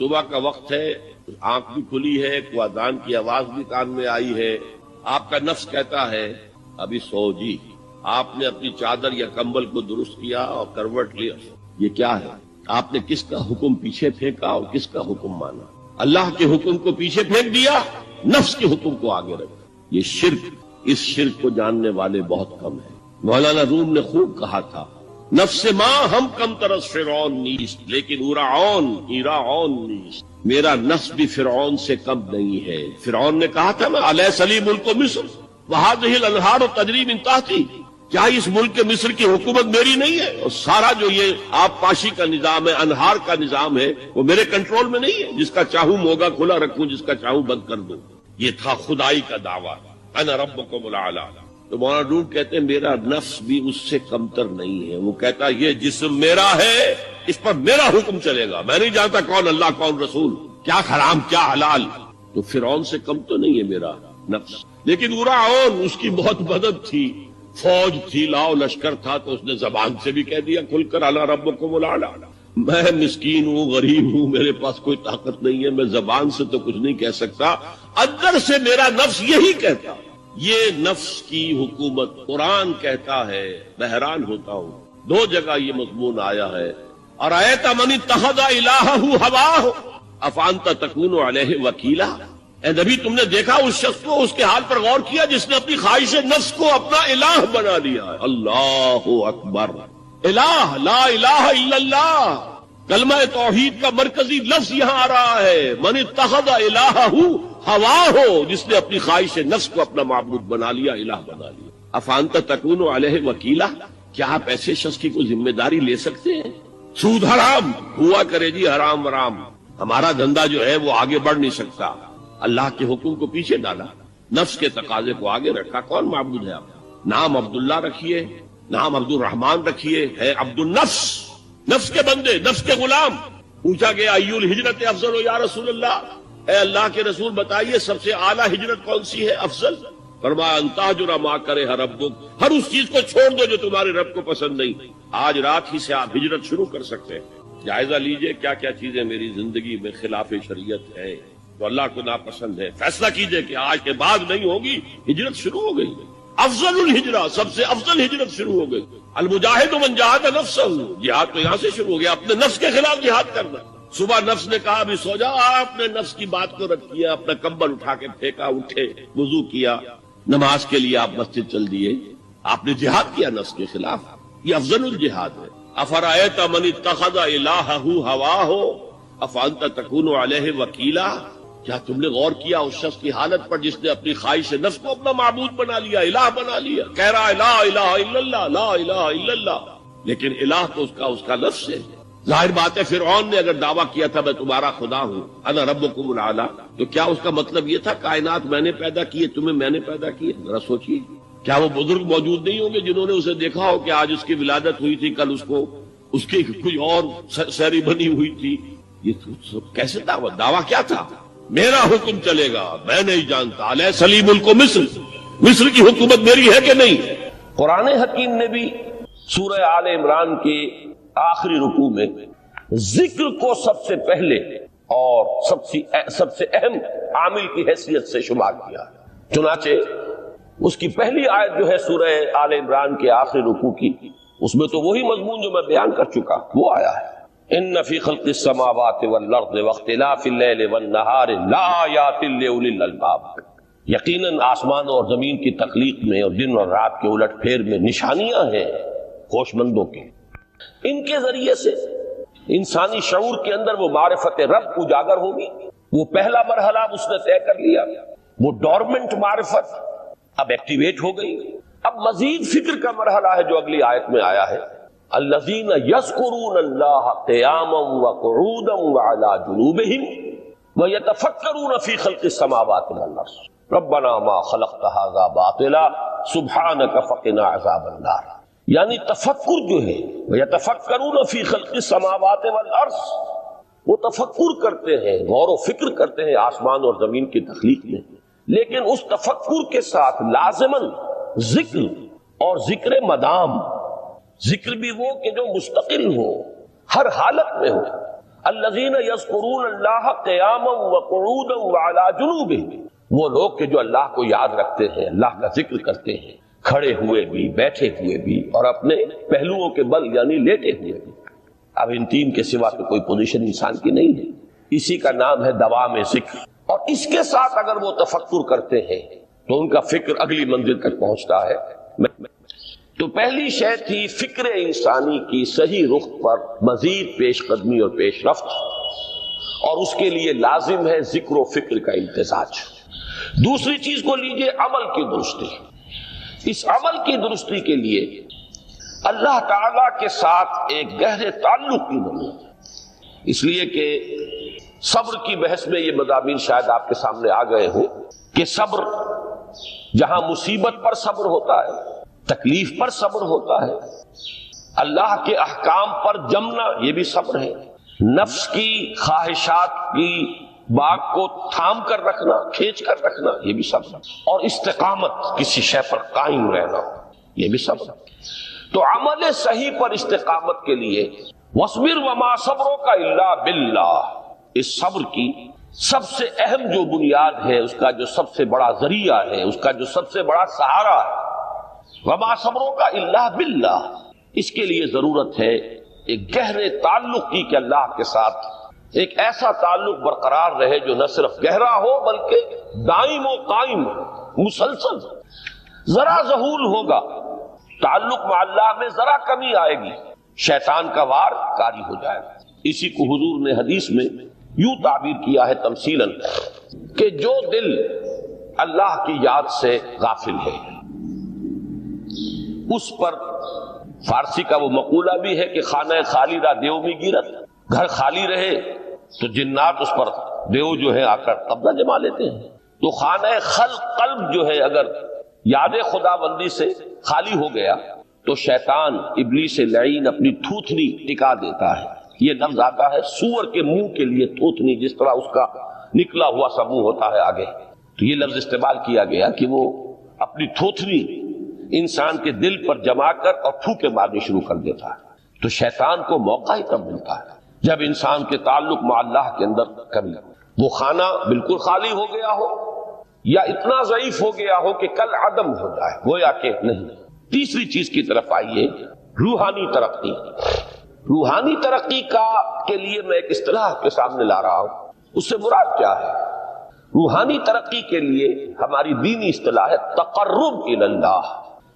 صبح کا وقت ہے، آنکھ بھی کھلی ہے، کوئی اذان کی آواز بھی کان میں آئی ہے، آپ کا نفس کہتا ہے ابھی سو جی، آپ نے اپنی چادر یا کمبل کو درست کیا اور کروٹ لیا، یہ کیا ہے؟ آپ نے کس کا حکم پیچھے پھینکا اور کس کا حکم مانا؟ اللہ کے حکم کو پیچھے پھینک دیا، نفس کے حکم کو آگے رکھا۔ یہ شرک، اس شرک کو جاننے والے بہت کم ہیں۔ مولانا روم نے خوب کہا تھا، نفس ماں ہم کم ترس فرعون نیست لیکن ایراعون نیست، میرا نفس بھی فرعون سے کم نہیں ہے۔ فرعون نے کہا تھا نا الیس لی ملک مصر وہذہ الانہار تجری من تحتی، کیا اس ملک مصر کی حکومت میری نہیں ہے؟ اور سارا جو یہ آب پاشی کا نظام ہے، انہار کا نظام ہے، وہ میرے کنٹرول میں نہیں ہے؟ جس کا چاہوں موگا کھلا رکھوں، جس کا چاہوں بند کر دوں۔ یہ تھا خدائی کا دعویٰ، انا ربکم الاعلی۔ تو مولانا روم کہتے ہیں میرا نفس بھی اس سے کمتر نہیں ہے، وہ کہتا یہ جسم میرا ہے، اس پر میرا حکم چلے گا، میں نہیں جانتا کون اللہ کون رسول، کیا حرام کیا حلال۔ تو فرعون سے کم تو نہیں ہے میرا نفس، لیکن ایراعون اس کی بہت مدد تھی، فوج تھی، لاؤ لشکر تھا، تو اس نے زبان سے بھی کہہ دیا کھل کر انا ربکم الاعلی۔ میں مسکین ہوں، غریب ہوں، میرے پاس کوئی طاقت نہیں ہے، میں زبان سے تو کچھ نہیں کہہ سکتا، اندر سے میرا نفس یہی کہتا۔ یہ نفس کی حکومت قرآن کہتا ہے، میں حیران ہوتا ہوں، دو جگہ یہ مضمون آیا ہے، ارأیت من اتخذ الہہ ہواہ افانت تکون علیہ وکیلا۔ اے نبی تم نے دیکھا اس شخص کو، اس کے حال پر غور کیا جس نے اپنی خواہش نفس کو اپنا الہ بنا لیا ہے۔ اللہ اکبر، الہ لا الہ الا اللہ، کلمہ توحید کا مرکزی لفظ یہاں آ رہا ہے، من اتخذ الہہ ہوا ہو، جس نے اپنی خواہش نفس کو اپنا معبود بنا لیا، الہ بنا لیا۔ افانت تکون علیہ وکیلا، کیا آپ ایسے شخص کی کوئی ذمہ داری لے سکتے ہیں؟ سود حرام ہوا کرے جی، حرام ورام، ہمارا دھندا جو ہے وہ آگے بڑھ نہیں سکتا۔ اللہ کے حکم کو پیچھے ڈالا، نفس کے تقاضے کو آگے رکھا۔ کون معبود ہے آپ؟ نام عبداللہ رکھیے، نام عبد الرحمان رکھیے، ہے عبد النفس، نفس کے بندے، نفس کے غلام۔ پوچھا گیا ایو الہجرت افضل یا رسول اللہ، اے اللہ کے رسول بتائیے سب سے اعلیٰ ہجرت کون سی ہے، افضل؟ فرمایا ان تہجر ما کرہ ربک، ہر اس چیز کو چھوڑ دو جو تمہارے رب کو پسند نہیں۔ آج رات ہی سے آپ ہجرت شروع کر سکتے ہیں۔ جائزہ لیجئے کیا کیا چیزیں میری زندگی میں خلاف شریعت ہے، تو اللہ کو ناپسند ہے، فیصلہ کیجئے کہ آج کے بعد نہیں ہوگی، ہجرت شروع ہو گئی۔ افضل الہجرہ، سب سے افضل ہجرت شروع ہو گئی۔ المجاہد من جاہد نفسہ، جہاد تو یہاں سے شروع ہو گیا، اپنے نفس کے خلاف جہاد کرنا۔ صبح نفس نے کہا ابھی سو جا، آپ نے نفس کی بات کو رد کیا، اپنا کمبل اٹھا کے پھینکا، اٹھے، وضو کیا، نماز کے لیے آپ مسجد چل دیے، آپ نے جہاد کیا نفس کے خلاف۔ یہ افضل الجہاد ہے۔ افرأیت من اتخذ الہہ ہواہ افانت تکون علیہ وکیلا، کیا تم نے غور کیا اس شخص کی حالت پر جس نے اپنی خواہش نفس کو اپنا معبود بنا لیا، الہ بنا لیا، کہہ رہا ہے لا الہ الا اللہ، لا الہ الا اللہ، لیکن الہ تو اس کا لفظ ہے۔ ظاہر بات ہے فرعون نے اگر دعویٰ کیا تھا میں تمہارا خدا ہوں، انا ربکم الاعلی، تو کیا اس کا مطلب یہ تھا کائنات میں نے پیدا کی ہے، تمہیں میں نے پیدا کی ہے؟ ذرا سوچیے، کیا وہ بزرگ موجود نہیں ہوں گے جنہوں نے اسے دیکھا ہو کہ آج اس کی ولادت ہوئی تھی، کل اس کی کوئی اور سیری بنی ہوئی تھی؟ یہ کیسے دعویٰ کیا تھا؟ میرا حکم چلے گا، میں نہیں جانتا، الیس لی ملک مصر، مصر کی حکومت میری ہے کہ نہیں؟ قرآن حکیم نے بھی سورہ آل عمران کے آخری رکوع میں ذکر کو سب سے پہلے اور سب سے اہم عامل کی حیثیت سے شمار کیا ہے۔ چنانچہ اس کی پہلی آیت جو ہے سورہ آل عمران کے آخری رکوع کی، اس میں تو وہی مضمون جو میں بیان کر چکا وہ آیا ہے، ان فی خلق السماوات والارض واختلاف اللیل والنہار لآیات لأولی الالباب، یقیناً آسمانوں اور زمین کی تخلیق میں اور دن اور رات کے الٹ پھیر میں نشانیاں ہیں ہوش مندوں کے۔ ان کے ذریعے سے انسانی شعور کے اندر وہ معرفت رب اجاگر ہوگی۔ وہ پہلا مرحلہ اس نے طے کر لیا، وہ ڈورمنٹ معرفت اب ایکٹیویٹ ہو گئی۔ اب مزید فکر کا مرحلہ ہے جو اگلی آیت میں آیا ہے، الذین یذکرون اللہ قیاما وقعودا وعلی جنوبہم ویتفکرون فی خلق السماوات والارض ربنا ما خلقت ھذا باطلا سبحانک فقنا عذاب النار۔ یعنی تفکر جو ہے یتفکرون فی خلق السماوات والارض، وہ تفکر کرتے ہیں، غور و فکر کرتے ہیں آسمان اور زمین کی تخلیق میں، لیکن اس تفکر کے ساتھ لازماً ذکر اور ذکر مدام، ذکر بھی وہ کہ جو مستقل ہو، ہر حالت میں ہو، الذین یذکرون اللہ قیاما وقعودا وعلی جنوبہم، وہ لوگ کہ جو اللہ کو یاد رکھتے ہیں، اللہ کا ذکر کرتے ہیں، کھڑے ہوئے بھی، بیٹھے ہوئے بھی، اور اپنے پہلوؤں کے بل یعنی لیٹے ہوئے بھی۔ اب ان تین کے سوا تو کوئی پوزیشن انسان کی نہیں ہے، اسی کا نام ہے دوام ذکر۔ اور اس کے ساتھ اگر وہ تفکر کرتے ہیں تو ان کا فکر اگلی منزل تک پہنچتا ہے۔ تو پہلی شے تھی فکر انسانی کی صحیح رخ پر مزید پیش قدمی اور پیش رفت، اور اس کے لیے لازم ہے ذکر و فکر کا امتزاج۔ دوسری چیز کو لیجئے عمل کی درستی۔ اس عمل کی درستی کے لیے اللہ تعالی کے ساتھ ایک گہرے تعلق کی ضرورت، اس لیے کہ صبر کی بحث میں یہ مضامین شاید آپ کے سامنے آ گئے ہوں کہ صبر، جہاں مصیبت پر صبر ہوتا ہے، تکلیف پر صبر ہوتا ہے، اللہ کے احکام پر جمنا یہ بھی صبر ہے، نفس کی خواہشات کی باغ کو تھام کر رکھنا، کھینچ کر رکھنا یہ بھی صبر، اور استقامت کسی شے پر قائم رہنا یہ بھی صبر۔ تو عمل صحیح پر استقامت کے لیے وَاصْبِرْ وَمَا صَبْرُكَ إِلَّا بِاللَّهِ، اس صبر کی سب سے اہم جو بنیاد ہے، اس کا جو سب سے بڑا ذریعہ ہے، اس کا جو سب سے بڑا سہارا ہے، وَمَا صَبْرُكَ إِلَّا بِاللَّهِ، اس کے لیے ضرورت ہے ایک گہرے تعلق کی کہ اللہ کے ساتھ ایک ایسا تعلق برقرار رہے جو نہ صرف گہرا ہو بلکہ دائم و قائم، مسلسل۔ ذرا ظہول ہوگا تعلق مع اللہ میں، ذرا کمی آئے گی، شیطان کا وار کاری ہو جائے گا۔ اسی کو حضور نے حدیث میں یوں تعبیر کیا ہے تمثیلاً کہ جو دل اللہ کی یاد سے غافل ہے اس پر، فارسی کا وہ مقولہ بھی ہے کہ خانہ خالی را دیو میں گیرت، گھر خالی رہے تو جنات اس پر دیو جو ہے آ کر قبضہ جما لیتے ہیں۔ تو خانہ قلب جو ہے اگر یاد خدا بندی سے خالی ہو گیا تو شیطان ابلیس لعین اپنی تھوتنی ٹکا دیتا ہے۔ یہ لفظ آتا ہے سور کے منہ کے لیے تھوتنی، جس طرح اس کا نکلا ہوا سا منہ ہوتا ہے آگے، تو یہ لفظ استعمال کیا گیا کہ وہ اپنی تھوتنی انسان کے دل پر جما کر اور پھوکے مارنی شروع کر دیتا ہے۔ تو شیطان کو موقع ہی تب ملتا ہے جب انسان کے تعلق مع اللہ کے اندر کمی، وہ خانہ بالکل خالی ہو گیا ہو یا اتنا ضعیف ہو گیا ہو کہ کل عدم ہو جائے، گویا کہ نہیں۔ تیسری چیز کی طرف آئیے، روحانی ترقی۔ روحانی ترقی کے لیے میں ایک اصطلاح کے سامنے لا رہا ہوں، اس سے مراد کیا ہے؟ روحانی ترقی کے لیے ہماری دینی اصطلاح ہے تقرب الی اللہ،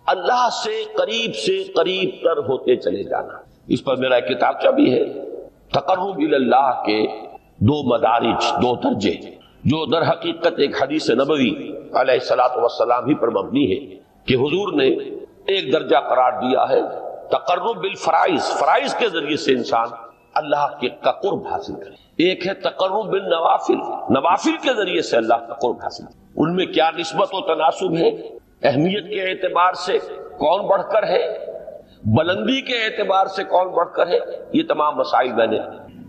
اللہ سے قریب تر ہوتے چلے جانا۔ اس پر میرا ایک کتابچہ بھی ہے، تقرب الی اللہ کے دو مدارج، دو درجے، جو در حقیقت ایک حدیث نبوی علیہ الصلوۃ والسلام ہی پر مبنی ہے کہ حضور نے ایک درجہ قرار دیا ہے تقرب بالفرائض، فرائض کے ذریعے سے انسان اللہ کا قرب حاصل کرے۔ ایک ہے تقرب بالنوافل، نوافل کے ذریعے سے اللہ کا قرب حاصل کرے۔ ان میں کیا نسبت و تناسب ہے، اہمیت کے اعتبار سے کون بڑھ کر ہے، بلندی کے اعتبار سے کون بڑھ کر ہے، یہ تمام مسائل میں نے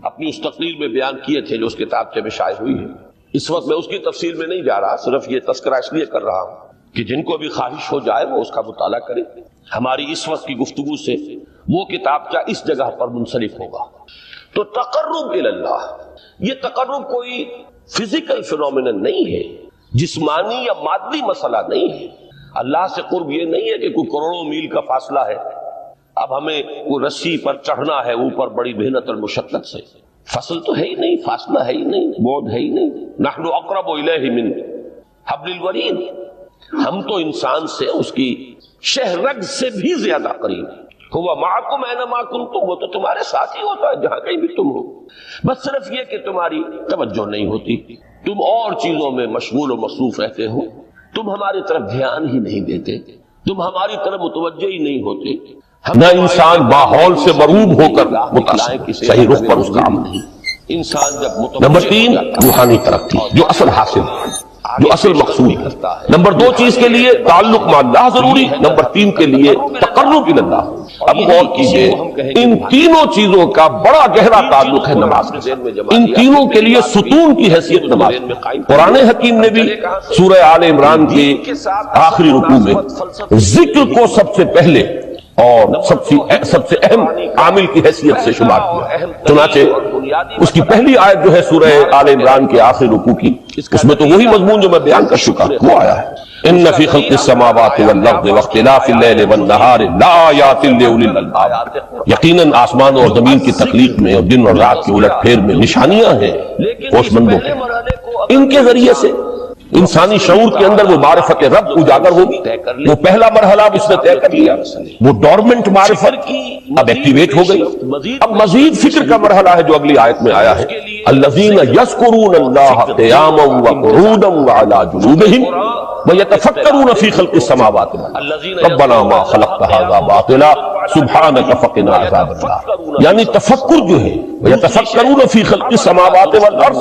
اپنی اس تقریر میں بیان کیے تھے جو اس کتاب میں شائع ہوئی ہے۔ اس وقت میں اس کی تفصیل میں نہیں جا رہا، صرف یہ تذکرہ اس لیے کر رہا ہوں کہ جن کو بھی خواہش ہو جائے وہ اس کا مطالعہ کرے۔ ہماری اس وقت کی گفتگو سے وہ کتابچہ اس جگہ پر منسلک ہوگا۔ تو تقرب الی اللہ، یہ تقرب کوئی فزیکل فینومینن نہیں ہے، جسمانی یا مادی مسئلہ نہیں ہے۔ اللہ سے قرب یہ نہیں ہے کہ کوئی کروڑوں میل کا فاصلہ ہے، اب ہمیں کوئی رسی پر چڑھنا ہے اوپر بڑی محنت اور مشقت سے، فصل تو ہے ہی نہیں، فاصلہ ہے ہی نہیں، بعد ہے ہی نہیں۔ نحن اقرب الیہ من حبل الورید، ہم تو انسان سے اس کی شہرگ سے بھی زیادہ قریب ہیں۔ ہوا معکم اینما کنتم، وہ تو تمہارے ساتھ ہی ہوتا ہے جہاں کہیں بھی تم ہو، بس صرف یہ کہ تمہاری توجہ نہیں ہوتی، تم اور چیزوں میں مشغول و مصروف رہتے ہو، تم ہماری طرف دھیان ہی نہیں دیتے، تم ہماری طرف متوجہ ہی نہیں ہوتے۔ نہ انسان ماحول سے مرعوب ہو کر متاثر، صحیح رخ پر اس کا عمل نہیں۔ انسان جب نمبر 3 روحانی ترقی، جو اصل حاصل، جو اصل مقصود ہے۔ نمبر 2 چیز کے لیے تعلق مع اللہ ضروری، نمبر 3 کے لیے تقرب الی اللہ۔ اب غور کیجئے، ان تینوں چیزوں کا بڑا گہرا تعلق ہے نماز کے ساتھ۔ ان تینوں کے لیے ستون کی حیثیت نماز۔ قرآن حکیم نے بھی سورہ آل عمران کے آخری رکوع میں ذکر کو سب سے پہلے اور سب سے اہم عامل کی حیثیت سے شمار کیا۔ چنانچہ اس کی پہلی آیت جو ہے سورہ آل عمران کے آخری رکوع کی، اس میں تو وہی مضمون جو میں بیان کر چکا وہ آیا ہے، ان فی خلق السماوات والارض واختلاف اللیل والنہار لآیات لأولی الالباب، یقیناً آسمان اور زمین کی تخلیق میں اور دن اور رات کی الٹ پھیر میں نشانیاں ہیں ہوش مندوں کے۔ ان کے ذریعے سے انسانی شعور کے اندر وہ معرفت رب اجاگر ہوگی۔ وہ پہلا مرحلہ اب اس نے طے کر لیا، وہ ڈورمنٹ معرفت اب ایکٹیویٹ ہو گئی۔ اب مزید فکر کا مرحلہ ہے جو اگلی آیت میں آیا ہے، الذین یذکرون اللہ قیاما وقعودا وعلی جنوبہم ویتفکرون فی خلق السماوات والارض ربنا ما خلقت ھذا باطلا سبحانک فقنا عذاب النار۔ یعنی تفکر جو ہے ویتفکرون فی خلق السماوات والارض،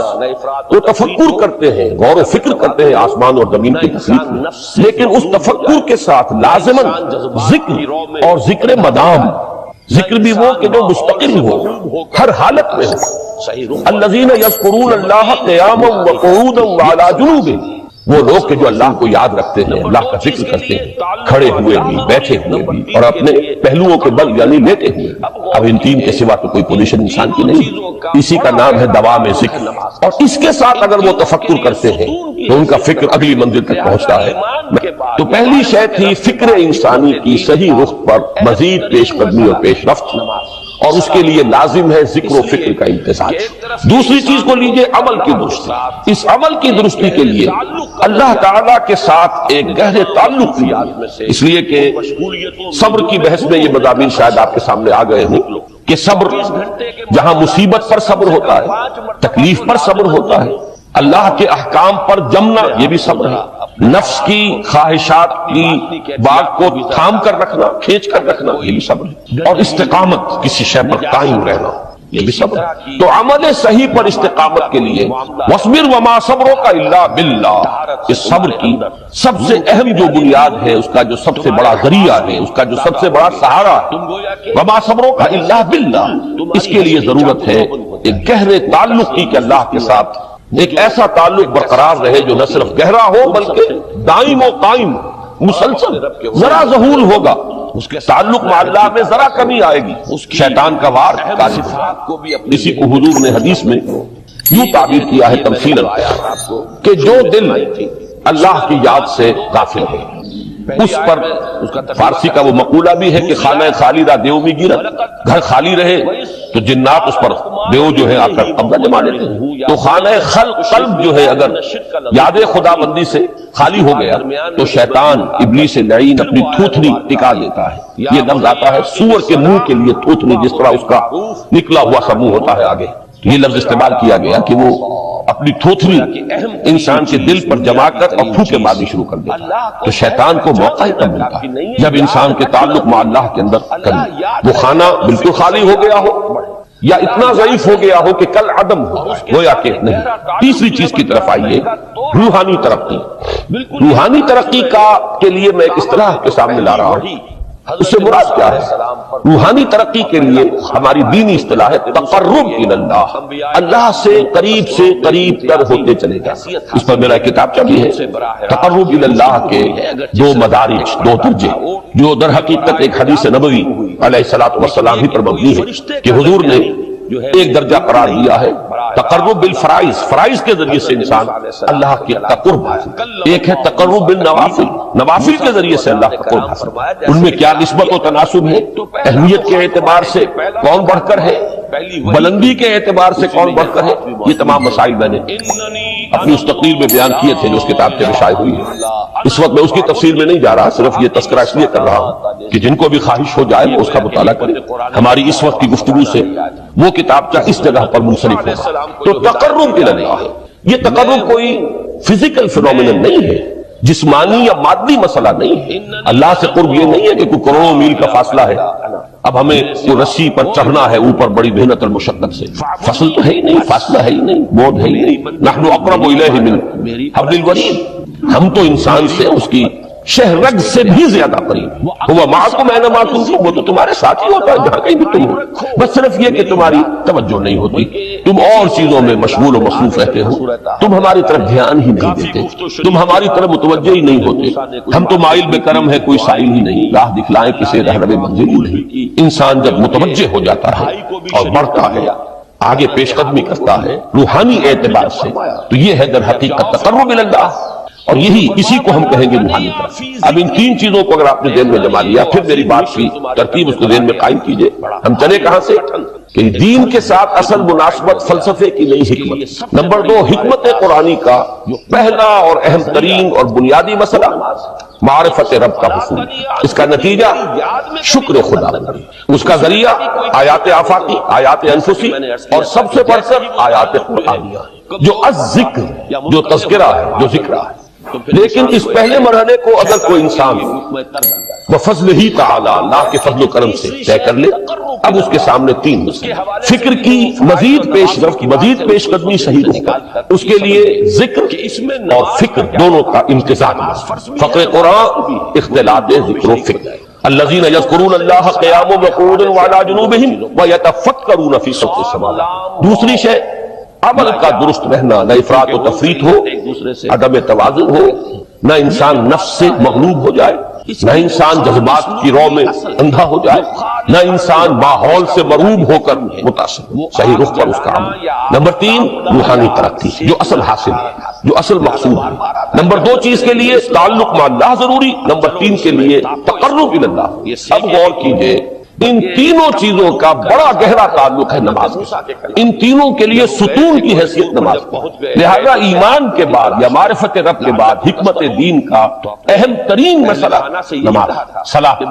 وہ تفکر کرتے ہیں، غور و فکر کرتے ہیں آسمان اور زمین کی تخلیق میں، لیکن اس تفکر کے ساتھ لازماً ذکر اور ذکر مدام، ذکر بھی وہ کہ جو مستقل ہو، ہر حالت میں ہو۔ الذین یذکرون اللہ قیاما وقعودا وعلی جنوبہم، وہ لوگ کہ جو اللہ کو یاد رکھتے ہیں، اللہ کا ذکر کرتے ہیں، کھڑے ہوئے بھی، بیٹھے ہوئے بھی، اور اپنے پہلوؤں کے بل یعنی لیٹے ہوئے۔ اب ان تین کے سوا تو کوئی پوزیشن انسان کی نہیں، اسی کا نام ہے دوام ذکر۔ اور اس کے ساتھ اگر وہ تفکر کرتے ہیں تو ان کا فکر اگلی منزل تک پہنچتا ہے۔ تو پہلی شے تھی فکر انسانی کی صحیح رخ پر مزید پیش قدمی اور پیش رفت، اور اس کے لیے لازم ہے ذکر و فکر کا امتزاج۔ دوسری چیز کو لیجئے عمل کی درستی۔ اس عمل کی درستی کے لیے اللہ تعالیٰ کے ساتھ ایک گہرے تعلق کی یاد میں سے، اس لیے کہ صبر کی بحث میں یہ مضامین شاید آپ کے سامنے آ گئے ہوں کہ صبر جہاں مصیبت پر صبر ہوتا ہے، تکلیف پر صبر ہوتا ہے، اللہ کے احکام پر جمنا یہ بھی صبر ہے، نفس کی خواہشات کی باغ کو تھام کر رکھنا، کھینچ کر رکھنا یہ بھی صبر ہے، اور استقامت کسی شے پر قائم رہنا یہ بھی صبر ہے۔ تو عمل صحیح پر استقامت کے لیے وَاصْبِرْ وَمَا صَبْرُكَ إِلَّا بِاللَّهِ، اس صبر کی سب سے اہم جو بنیاد ہے، اس کا جو سب سے بڑا ذریعہ ہے، اس کا جو سب سے بڑا سہارا ہے، وَمَا صَبْرُكَ إِلَّا بِاللَّهِ، اس کے لیے ضرورت ہے ایک گہرے تعلق کی کہ اللہ کے ساتھ ایک ایسا تعلق برقرار رہے جو نہ صرف گہرا ہو بلکہ دائم و قائم، مسلسل۔ ذرا ظہور ہوگا اس کے تعلق مع اللہ میں ذرا کمی آئے گی، شیطان کا وار غالب ہوگا۔ اسی کو حضور نے حدیث میں یوں تعبیر کیا ہے تمثیلاً کہ جو دل اللہ کی یاد سے غافل ہے اس پر، فارسی کا وہ مقولہ بھی ہے کہ خانہ خالی را دیو میں گیرت، گھر خالی رہے تو جنات اس پر دیو جو ہے آ کر قبضہ جما لیتے ہیں۔ تو خانہ قلب جو ہے اگر یاد خدا بندی سے خالی ہو گیا تو شیطان ابلیس لعین اپنی تھوتنی ٹکا دیتا ہے۔ یہ لفظ آتا ہے سور کے منہ کے لیے تھوتنی، جس طرح اس کا نکلا ہوا سا منہ ہوتا ہے آگے، یہ لفظ استعمال کیا گیا کہ وہ اپنی تھوتنی انسان کے دل پر جما کر اور پھوکے مارنی شروع کر دیتا۔ تو شیطان کو موقع ہی تب ملتا ہے جب انسان کے تعلق مع اللہ کے اندر کمی، وہ خانہ بالکل خالی ہو گیا ہو یا اتنا ضعیف ہو گیا ہو کہ کل عدم ہو، گویا کہ نہیں۔ تیسری چیز کی طرف آئیے، روحانی ترقی۔ روحانی ترقی کے لیے میں ایک اصطلاح کے سامنے لا رہا ہوں، اس سے مراد کیا ہے؟ روحانی ترقی کے لیے ہماری دینی اصطلاح ہے تقرب الی اللہ، اللہ سے قریب تر ہوتے چلے جا۔ اس پر میرا کتابچہ بھی ہے، تقرب الی اللہ کے دو مدارج، دو درجے، جو در حقیقت ایک حدیث نبوی علیہ الصلوۃ والسلام ہی پر مبنی ہے کہ حضور نے ایک درجہ قرار دیا ہے تقرب بالفرائض، فرائض کے ذریعے سے انسان اللہ کے قرب حاصل، ایک ہے تقرب بالنوافل، نوافل کے ذریعے سے اللہ کا قرب حاصل۔ ان میں کیا نسبت و تناسب ہے؟ اہمیت کے اعتبار سے کون بڑھ کر ہے، بلندی کے اعتبار سے کون بڑھ کر ہے، یہ تمام مسائل میں نے اپنی اس تقریر میں بیان کیے تھے جو اس کتاب سے شائع ہوئی ہے۔ اس وقت میں اس کی تفصیل میں نہیں جا رہا، صرف یہ تذکرہ اس لیے کر رہا ہوں کہ جن کو بھی خواہش ہو جائے وہ اس کا مطالعہ کرے۔ ہماری اس وقت کی گفتگو سے وہ کتابچہ اس جگہ پر منصرف ہوگا۔ تو تقرب الی اللہ ہے، یہ تقرب کوئی فزیکل فینومینن نہیں ہے، جسمانی یا مادی مسئلہ نہیں ہے۔ اللہ سے قرب یہ نہیں ہے کہ کوئی کروڑوں میل کا فاصلہ ہے، اب ہمیں کوئی رسی پر چڑھنا ہے اوپر بڑی محنت اور مشقت سے، فصل تو ہے ہی نہیں، فاصلہ ہے ہی نہیں، بود ہے ہی نہیں۔ نحن اقرب الیہ من حبل الورید، ہم تو انسان سے اس کی شہرگ سے بھی زیادہ قریب ہوا معکم اینما کنتم، وہ تو تمہارے ساتھ ہی ہوتا ہے جہاں کہیں بھی تم ہو، بس صرف یہ کہ تمہاری توجہ نہیں ہوتی، تم اور چیزوں میں مشغول و مصروف رہتے ہو، تم ہماری طرف دھیان ہی نہیں دیتے، تم ہماری طرف متوجہ ہی نہیں ہوتے، ہم تو مائل بے کرم ہے، کوئی سائل ہی نہیں، راہ دکھلائیں کسے رہنم منزل ہی نہیں۔ انسان جب متوجہ ہو جاتا ہے اور بڑھتا ہے، آگے پیش قدمی کرتا ہے روحانی اعتبار سے، تو یہ ہے در حقیقت تقرب اللہ، اور یہی اسی کو ہم کہیں گے روحانی طرف۔ اب ان تین چیزوں کو اگر آپ نے ذہن میں جما لیا، پھر میری بات کی ترتیب اس کو ذہن میں قائم کیجئے۔ ہم چلے کہاں سے کہ دین کے ساتھ اصل مناسبت فلسفے کی نہیں، حکمت۔ نمبر 2، حکمت قرآنی کا پہلا اور اہم ترین اور بنیادی مسئلہ معرفت رب کا حصول، اس کا نتیجہ شکر خدا، اس کا ذریعہ آیات آفاقی، آیات انفسی، اور سب سے بڑھ کر آیات قرآنیہ، جو الذکر، جو تذکرہ ہے، جو ذکر ہے۔ لیکن اس پہلے مرحلے کو اگر کوئی انسان بفضل ہی تعالی، اللہ کے فضل و کرم سے طے کر لے، اب اس کے سامنے تین مسئلے، فکر کی مزید پیش رفت، مزید پیش قدمی صحیح ہوگا، اس کے لیے ذکر اور فکر دونوں کا امتزاج، فقر قرآن اختلاط ذکر و فکر۔ الذین یذکرون اللہ قیاما وقعودا وعلی جنوبہم ویتفکرون فی خلق السماوات۔ دوسری شے عمل کا درست رہنا، نہ افراط و تفریط ہو، عدم توازن ہو، نہ انسان نفس سے مغلوب ہو جائے، نہ انسان جذبات کی رو میں اندھا ہو جائے، نہ انسان ماحول سے مرعوب ہو کر متاثر ہو، صحیح رخ پر اس کا عمل۔ نمبر 3، روحانی ترقی، جو اصل حاصل ہے، جو اصل مقصود ہے۔ نمبر 2 چیز کے لیے تعلق مع اللہ ضروری، نمبر 3 کے لیے تقرب الی اللہ۔ اب غور کیجئے، ان تینوں چیزوں کا بڑا گہرا تعلق ہے نماز کے، ان تینوں کے لیے ستون کی حیثیت نماز ہے۔ لہذا ایمان کے بعد یا معرفت رب کے بعد حکمت دین کا اہم ترین مسئلہ نماز، صلاۃ۔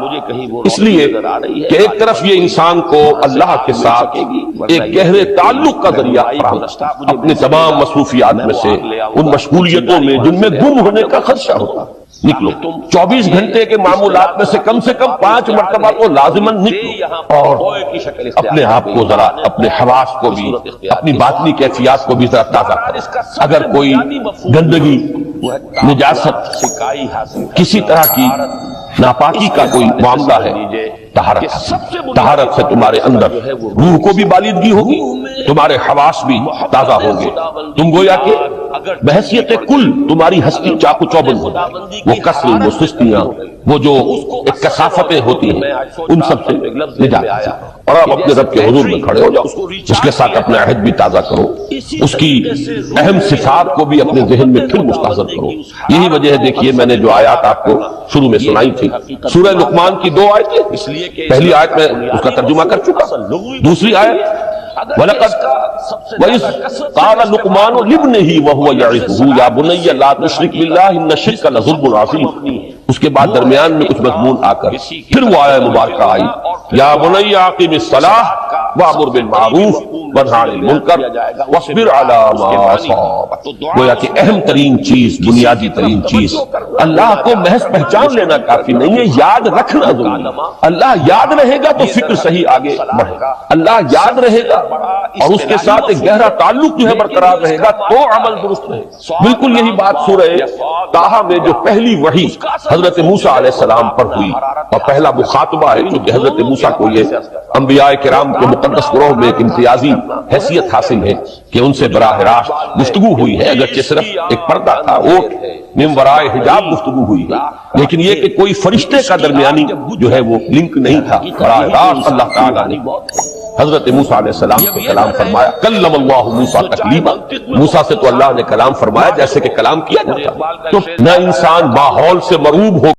اس لیے کہ ایک طرف یہ انسان کو اللہ کے ساتھ ایک گہرے تعلق کا ذریعہ فراہم کرتا ہے، اپنے تمام مصروفیات میں سے، ان مشغولیتوں میں جن میں گم ہونے کا خدشہ ہوتا ہے، نکلو۔ 24 گھنٹے کے معمولات میں سے کم 5 مرتبہ تو لازماً نکلو، اور اپنے آپ کو ذرا، اپنے حواس کو بھی، اپنی باطنی کیفیات کو بھی ذرا تازہ کرو۔ اگر کوئی گندگی، نجاست، کسی طرح کی ناپاکی کا کوئی معاملہ ہے، طہارت سے تمہارے اندر روح کو بھی بالیدگی ہوگی، تمہارے حواس بھی تازہ ہوں گے، تم گویا کہ بحیثیت کل تمہاری ہستی چاقو چوبند ہو جائے، وہ کسل، وہ سستیاں، وہ جو ایک کثافتیں ہوتی ہیں، ان سب سے نجات حاصل کرو، اور آپ اپنے رب کے حضور میں کھڑے ہو جاؤ، اس کے ساتھ اپنا عہد بھی تازہ کرو، اس کی اہم صفات کو بھی اپنے ذہن میں پھر مستحضر کرو۔ یہی وجہ ہے، دیکھیے میں نے جو آیات آپ کو شروع میں سنائی تھی، سورہ لقمان کی 2 آیتیں، پہلی آیت میں اس کا ترجمہ کر چکا، دوسری آیت وَلَقَدْ وَإِذْ قَالَ لُقْمَانُ لِابْنِهِ وَهُوَ يَعِظُهُ يَا بُنَيَّ لَا تُشْرِكْ بِاللَّهِ إِنَّ الشِّرْكَ لَظُلْمٌ عَظِيمٌ۔ اس کے بعد درمیان میں کچھ مضمون آ کر پھر وہ آیہ مبارکہ آئی، یا بنی اقم الصلاۃ وامر بالمعروف وانہی عن المنکر واصبر علی ما اصابک۔ گویا کہ اہم ترین چیز، بنیادی ترین چیز، اللہ کو محض پہچان لینا کافی نہیں ہے، یاد رکھنا ضروری ہے۔ اللہ یاد رہے گا تو فکر صحیح آگے بڑھے گا، اللہ یاد رہے گا اور اس کے ساتھ ایک گہرا تعلق جو ہے برقرار رہے گا تو عمل درست رہے گا۔ بالکل یہی بات سورہ طٰہٰ میں جو پہلی وحی حضرت موسیٰ علیہ السلام پر ہوئی، اور پہلا مخاطبہ ہے جو کہ حضرت موسیٰ کو یہ انبیاء کرام کے مقدس گروہ میں ایک امتیازی حیثیت حاصل ہے کہ ان سے براہ راست گفتگو ہوئی ہے، اگرچہ صرف ایک پردہ تھا، اوٹ من ورائے حجاب گفتگو ہوئی ہے، لیکن یہ کہ کوئی فرشتے کا درمیانی جو ہے وہ لنک نہیں تھا، براہ راست اللہ تعالیٰ نے حضرت موسیٰ علیہ السلام سے کلام فرمایا۔ کلم اللہ موسیٰ تکلیما، موسیٰ سے تو اللہ نے کلام فرمایا جیسے کہ کلام کیا جاتا۔ تو نہ انسان ماحول سے مرعوب ہو